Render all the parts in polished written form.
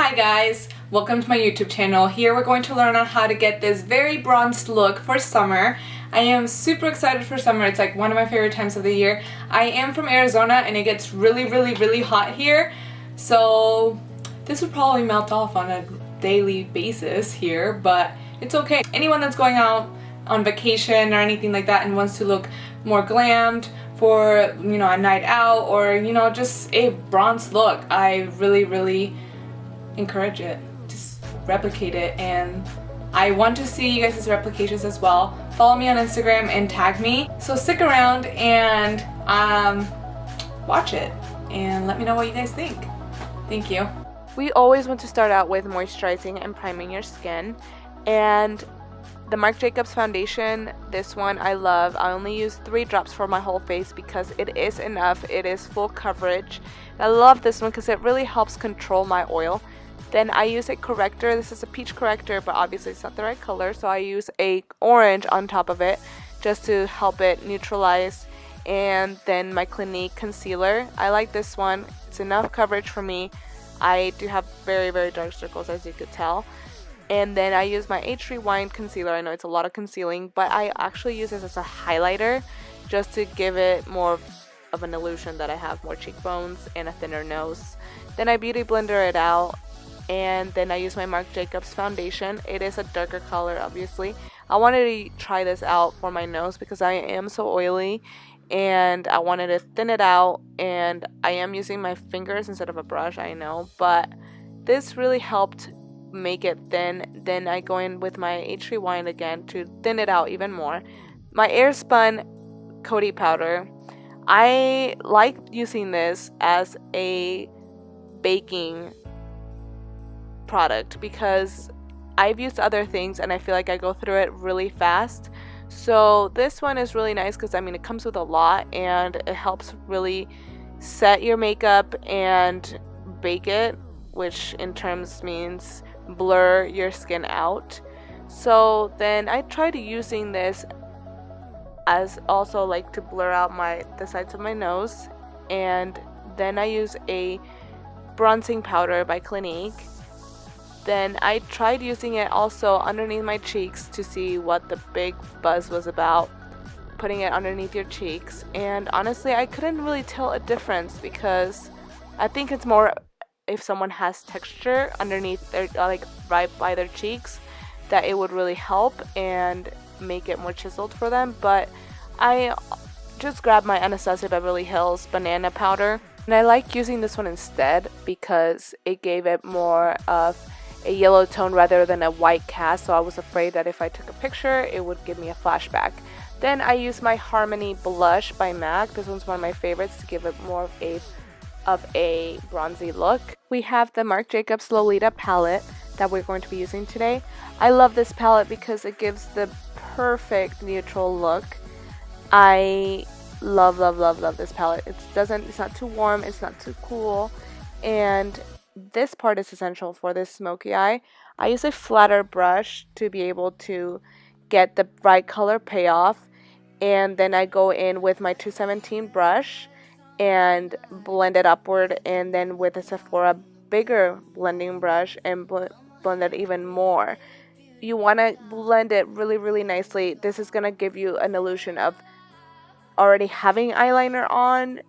Hi guys, welcome to my YouTube channel. Here we're going to learn on how to get this very bronzed look for summer. I am super excited for summer. It's like one of my favorite times of the year. I am from Arizona and it gets really hot here. So this would probably melt off on a daily basis here, but it's okay. Anyone that's going out on vacation or anything like that and wants to look more glammed for, you know, a night out or, you know, just a bronzed look, I really encourage it. Just replicate it, and I want to see you guys' replications as well. Follow me on Instagram and tag me. So stick around and watch it and let me know what you guys think. Thank you. We always want to start out with moisturizing and priming your skin, and the Marc Jacobs foundation, this one I love. I only use 3 drops for my whole face because it is enough. It is full coverage. I love this one because it really helps control my oil. Then I use a corrector. This is a peach corrector, but obviously it's not the right color, so I use a orange on top of it just to help it neutralize. And then my Clinique concealer. I like this one. It's enough coverage for me. I do have very dark circles, as you could tell. And then I use my H Rewind concealer. I know it's a lot of concealing, but I actually use this as a highlighter just to give it more of an illusion that I have more cheekbones and a thinner nose. Then I beauty blender it out, and then I use my Marc Jacobs foundation. It is a darker color, obviously. I wanted to try this out for my nose because I am so oily and I wanted to thin it out, and I am using my fingers instead of a brush, I know, but this really helped make it thin. Then I go in with my H Rewind again to thin it out even more. My Airspun Coty powder, I like using this as a baking product because I've used other things and I feel like I go through it really fast. So this one is really nice because I mean it comes with a lot and it helps really set your makeup and bake it, which in terms means blur your skin out. So then I tried using this as also like to blur out the sides of my nose, and then I use a bronzing powder by Clinique. Then I tried using it also underneath my cheeks to see what the big buzz was about, putting it underneath your cheeks, and honestly I couldn't really tell a difference because I think it's more if someone has texture underneath their like right by their cheeks, that it would really help and make it more chiseled for them. But I just grabbed my Anastasia Beverly Hills banana powder, and I like using this one instead because it gave it more of a yellow tone rather than a white cast, so I was afraid that if I took a picture it would give me a flashback. Then I use my Harmony blush by MAC. This one's one of my favorites to give it more of a bronzy look. We have the Marc Jacobs Lolita palette that we're going to be using today. I love this palette because it gives the perfect neutral look. I love this palette. It's not too warm, it's not too cool, and this part is essential for this smoky eye. I use a flatter brush to be able to get the right color payoff, and then I go in with my 217 brush and blend it upward, and then with a Sephora bigger blending brush and blend it even more. You want to blend it really nicely. This is going to give you an illusion of already having eyeliner on,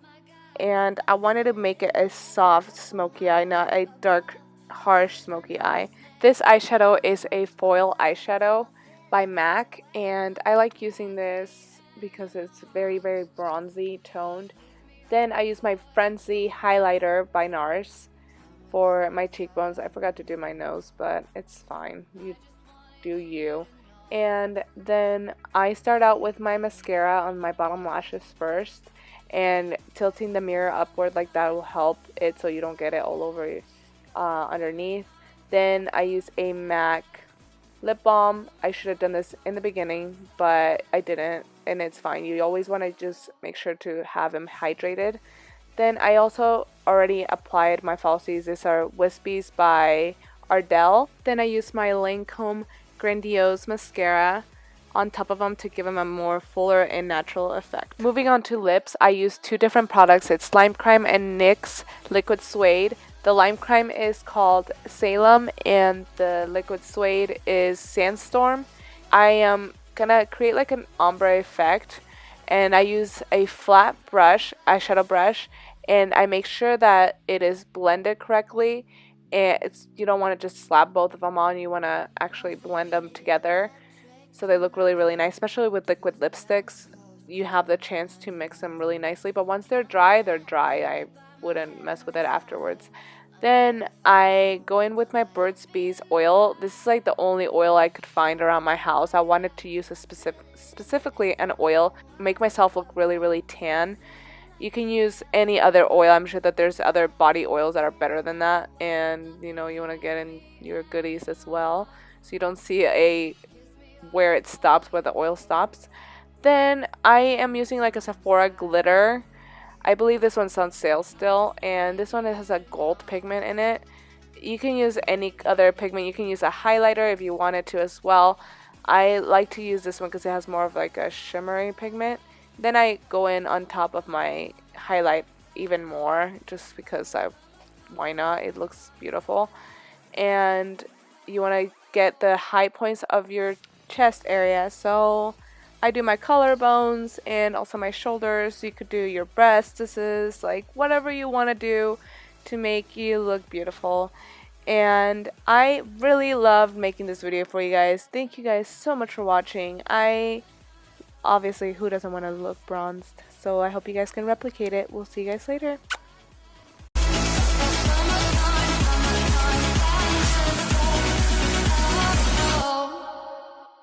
and I wanted to make it a soft smoky eye, not a dark harsh smoky eye. This eyeshadow is a foil eyeshadow by MAC, and I like using this because it's very bronzy toned. Then I use my Frenzy highlighter by Nars for my cheekbones. I forgot to do my nose, but it's fine. You do you. And then I start out with my mascara on my bottom lashes first, and tilting the mirror upward like that will help it so you don't get it all over underneath. Then I use a MAC lip balm. I should have done this in the beginning, but I didn't, and it's fine. You always want to just make sure to have them hydrated. Then I also already applied my falsies. These are Whispies by Ardell. Then I use my Lancome Grandiose mascara on top of them to give them a more fuller and natural effect. Moving on to lips, I use 2 different products. It's Limecrime and NYX Liquid Suede. The Limecrime is called Salem, and the liquid suede is Sandstorm. I am gonna create like an ombre effect, and I use a flat brush, eyeshadow brush, and I make sure that it is blended correctly. And you don't want to just slap both of them on, you want to actually blend them together so they look really, really nice. Especially with liquid lipsticks, you have the chance to mix them really nicely, but once they're dry, they're dry. I wouldn't mess with it afterwards. Then I go in with my Burt's Bees oil. This is like the only oil I could find around my house. I wanted to use specifically an oil, make myself look really, really tan. You can use any other oil. I'm sure that there's other body oils that are better than that, and you know, you want to get in your goodies as well, so you don't see where it stops, where the oil stops. Then I am using like a Sephora glitter. I believe this one's on sale still, and this one has a gold pigment in it. You can use any other pigment. You can use a highlighter if you wanted to as well. I like to use this one because it has more of like a shimmery pigment. Then I go in on top of my highlight even more, just because why not? It looks beautiful. And you want to get the high points of your chest area, so I do my collarbones and also my shoulders. You could do your breasts. This is like whatever you want to do to make you look beautiful. And I really loved making this video for you guys. Thank you guys so much for watching. Obviously, who doesn't want to look bronzed? So I hope you guys can replicate it. We'll see you guys later.